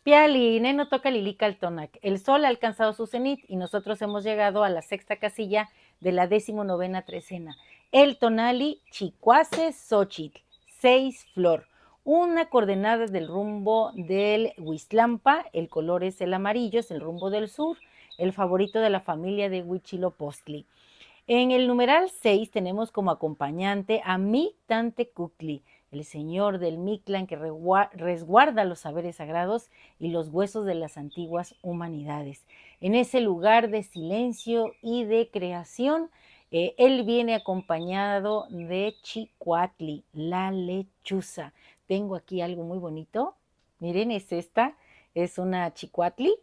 Piali, Neno toca Lilica Altonac. El sol ha alcanzado su cenit y nosotros hemos llegado a la sexta casilla de la 19ª trecena. El tonali Chicuase Xochitl, 6 flor. Una coordenada del rumbo del Huizlampa, el color es el amarillo, es el rumbo del sur, el favorito de la familia de Huichilopostli. En el numeral 6 tenemos como acompañante a Mictantecutli, el señor del Mictlán que resguarda los saberes sagrados y los huesos de las antiguas humanidades. En ese lugar de silencio y de creación, él viene acompañado de Chicuatli, la lechuza. Tengo aquí algo muy bonito. Miren, es esta, es una Chicuatli.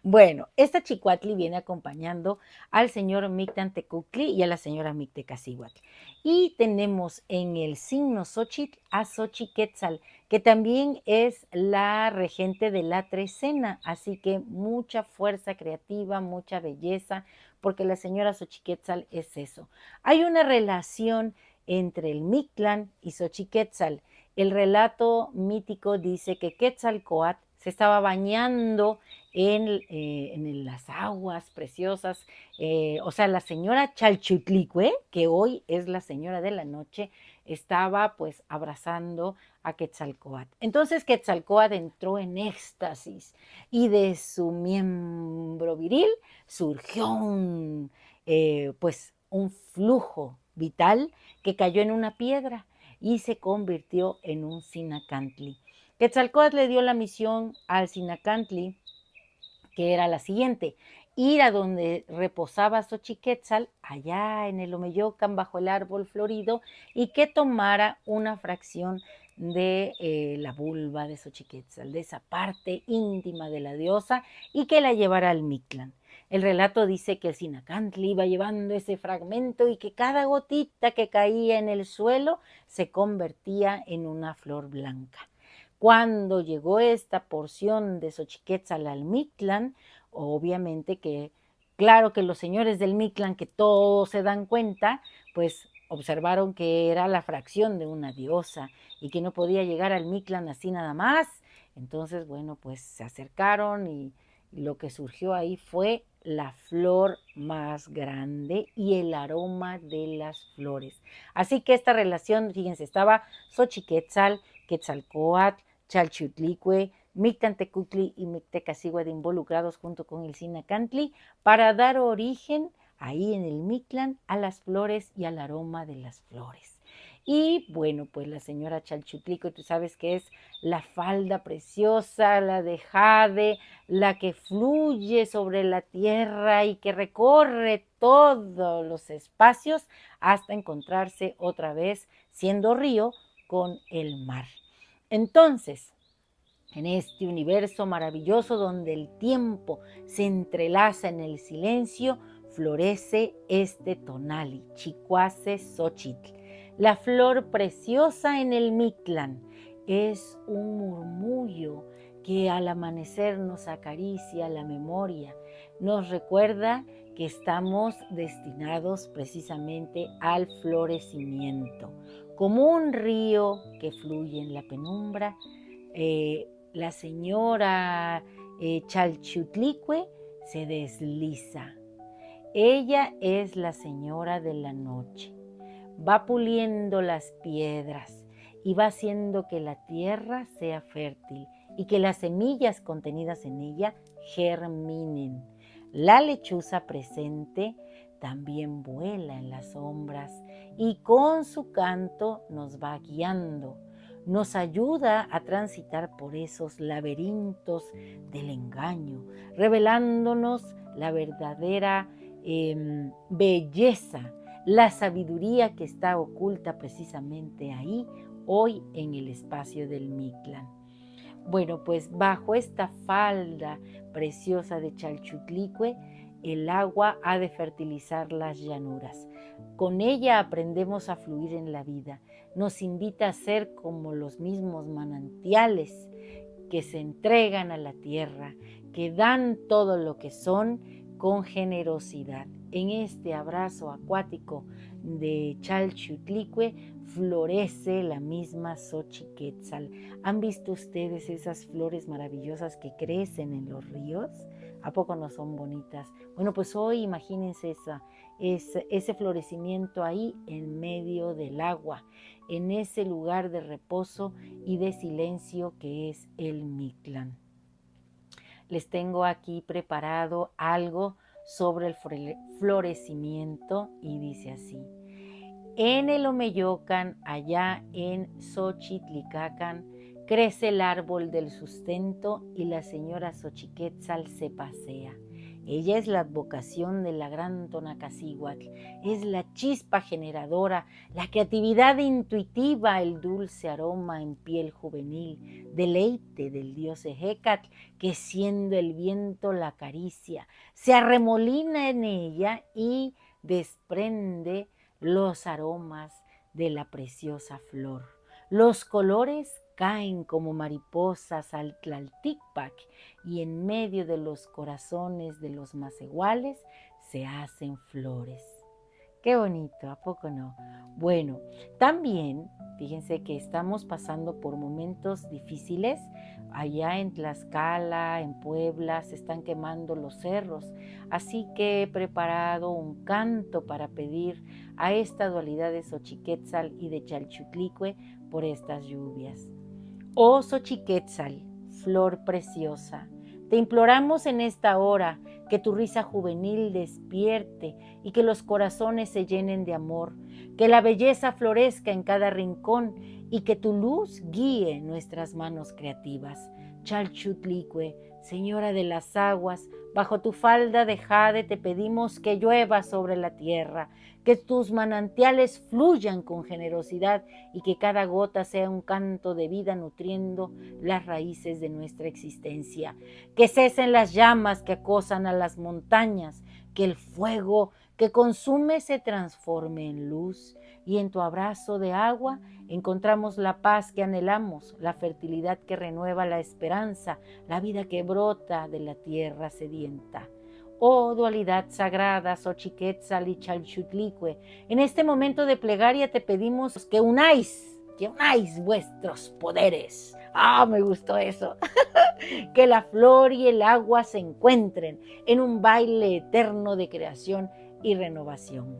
Bueno, esta Chicuatli viene acompañando al señor Mictantecutli y a la señora Mictecacihuatl. Y tenemos en el signo Xochitl a Xochiquetzal, que también es la regente de la trecena, así que mucha fuerza creativa, mucha belleza, porque la señora Xochiquetzal es eso. Hay una relación entre el Mictlán y Xochiquetzal. El relato mítico dice que Quetzalcóatl se estaba bañando en las aguas preciosas, o sea, la señora Chalchutlicue, que hoy es la señora de la noche, estaba pues abrazando a Quetzalcóatl. Entonces Quetzalcóatl entró en éxtasis y de su miembro viril surgió pues un flujo vital que cayó en una piedra y se convirtió en un Sinacantli. Quetzalcóatl le dio la misión al Sinacantli, que era la siguiente: ir a donde reposaba Xochiquetzal, allá en el Omeyocan, bajo el árbol florido, y que tomara una fracción de la vulva de Xochiquetzal, de esa parte íntima de la diosa, y que la llevara al Mictlán. El relato dice que el Sinacantli iba llevando ese fragmento y que cada gotita que caía en el suelo se convertía en una flor blanca. Cuando llegó esta porción de Xochiquetzal al Mictlán, obviamente que, claro que los señores del Mictlán, que todos se dan cuenta, pues observaron que era la fracción de una diosa y que no podía llegar al Mictlán así nada más. Entonces, bueno, pues se acercaron y lo que surgió ahí fue la flor más grande y el aroma de las flores. Así que esta relación, fíjense, estaba Xochiquetzal, Quetzalcóatl, Chalchutlicue, Mictantecutli y Mictecacihuatl involucrados junto con el Sinacantli para dar origen ahí en el Mictlán a las flores y al aroma de las flores. Y bueno, pues la señora Chalchutlicue, tú sabes que es la falda preciosa, la de jade, la que fluye sobre la tierra y que recorre todos los espacios hasta encontrarse otra vez siendo río con el mar. Entonces, en este universo maravilloso donde el tiempo se entrelaza en el silencio, florece este tonali, Chicuase Xochitl. La flor preciosa en el Mictlán es un murmullo que al amanecer nos acaricia la memoria, nos recuerda que estamos destinados precisamente al florecimiento. Como un río que fluye en la penumbra, la señora Chalchutlicue se desliza. Ella es la señora de la noche. Va puliendo las piedras y va haciendo que la tierra sea fértil y que las semillas contenidas en ella germinen. La lechuza presente también vuela en las sombras y con su canto nos va guiando, nos ayuda a transitar por esos laberintos del engaño, revelándonos la verdadera belleza, la sabiduría que está oculta precisamente ahí, hoy en el espacio del Mictlán. Bueno, pues bajo esta falda preciosa de Chalchutlicue, el agua ha de fertilizar las llanuras. Con ella aprendemos a fluir en la vida. Nos invita a ser como los mismos manantiales que se entregan a la tierra, que dan todo lo que son, con generosidad. En este abrazo acuático de Chalchutlicue florece la misma Xochiquetzal. ¿Han visto ustedes esas flores maravillosas que crecen en los ríos? ¿A poco no son bonitas? Bueno, pues hoy imagínense ese florecimiento ahí en medio del agua, en ese lugar de reposo y de silencio que es el Mictlán. Les tengo aquí preparado algo sobre el florecimiento y dice así: en el Omeyocan, allá en Xochitlicacan, crece el árbol del sustento y la señora Xochiquetzal se pasea. Ella es la advocación de la gran Tonacacíhuatl, es la chispa generadora, la creatividad intuitiva, el dulce aroma en piel juvenil, deleite del dios Ejecatl, que siendo el viento la acaricia, se arremolina en ella y desprende los aromas de la preciosa flor. Los colores caen como mariposas al Tlalticpac y en medio de los corazones de los macehuales se hacen flores. Qué bonito, ¿a poco no? Bueno, también fíjense que estamos pasando por momentos difíciles. Allá en Tlaxcala, en Puebla, se están quemando los cerros. Así que he preparado un canto para pedir a esta dualidad de Xochiquetzal y de Chalchutlicue por estas lluvias. Oh Xochiquetzal, flor preciosa, te imploramos en esta hora que tu risa juvenil despierte y que los corazones se llenen de amor, que la belleza florezca en cada rincón y que tu luz guíe nuestras manos creativas. Chalchutlicue, señora de las aguas, bajo tu falda de jade te pedimos que llueva sobre la tierra, que tus manantiales fluyan con generosidad y que cada gota sea un canto de vida nutriendo las raíces de nuestra existencia. Que cesen las llamas que acosan a las montañas, que el fuego que consume se transforme en luz y en tu abrazo de agua encontramos la paz que anhelamos, la fertilidad que renueva la esperanza, la vida que brota de la tierra sedienta. Oh dualidad sagrada, Xochiquetzal y Chalchutlicue, en este momento de plegaria te pedimos que unáis vuestros poderes. Me gustó eso. Que la flor y el agua se encuentren en un baile eterno de creación y renovación.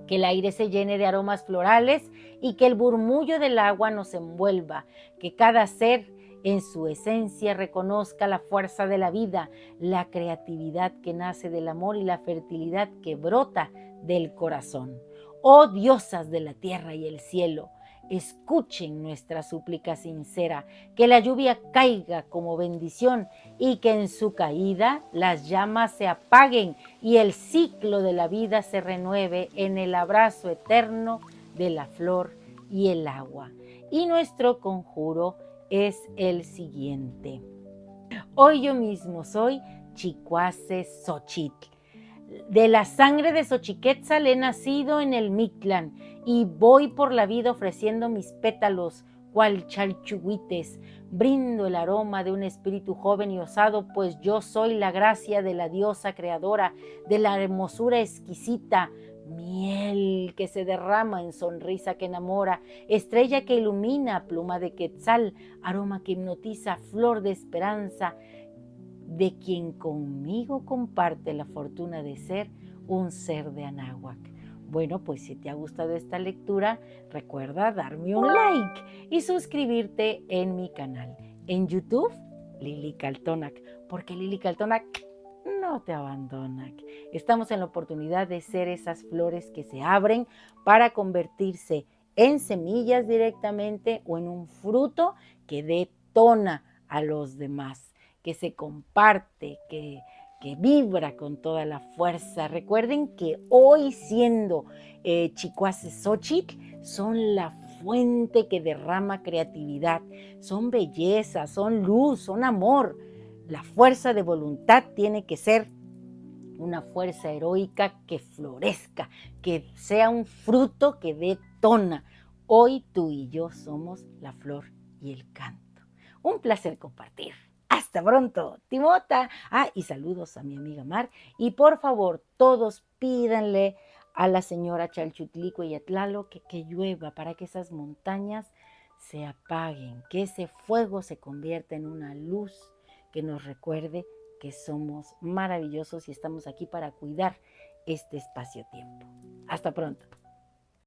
Que el aire se llene de aromas florales y que el murmullo del agua nos envuelva, que cada ser en su esencia reconozca la fuerza de la vida, la creatividad que nace del amor y la fertilidad que brota del corazón. Oh diosas de la tierra y el cielo, escuchen nuestra súplica sincera, que la lluvia caiga como bendición y que en su caída las llamas se apaguen y el ciclo de la vida se renueve en el abrazo eterno de la flor y el agua. Y nuestro conjuro es el siguiente. Hoy yo mismo soy Chicuase Xochitl. De la sangre de Xochiquetzal he nacido en el Mictlán y voy por la vida ofreciendo mis pétalos cual chalchuhuites. Brindo el aroma de un espíritu joven y osado, pues yo soy la gracia de la diosa creadora, de la hermosura exquisita, miel que se derrama en sonrisa que enamora, estrella que ilumina, pluma de quetzal, aroma que hipnotiza, flor de esperanza, de quien conmigo comparte la fortuna de ser un ser de Anáhuac. Bueno, pues si te ha gustado esta lectura, recuerda darme un like y suscribirte en mi canal. En YouTube, Lili Caltonac, porque Lili Caltonac no te abandona. Estamos en la oportunidad de ser esas flores que se abren para convertirse en semillas directamente o en un fruto que detona a los demás, que se comparte, que vibra con toda la fuerza. Recuerden que hoy, siendo Chicuase Xochitl, son la fuente que derrama creatividad, son belleza, son luz, son amor. La fuerza de voluntad tiene que ser una fuerza heroica que florezca, que sea un fruto que detona. Hoy tú y yo somos la flor y el canto. Un placer compartir. Hasta pronto, Timota. Ah, y saludos a mi amiga Mar. Y por favor, todos pídanle a la señora Chalchutlico y a Tlaloc que llueva para que esas montañas se apaguen, que ese fuego se convierta en una luz que nos recuerde que somos maravillosos y estamos aquí para cuidar este espacio-tiempo. Hasta pronto.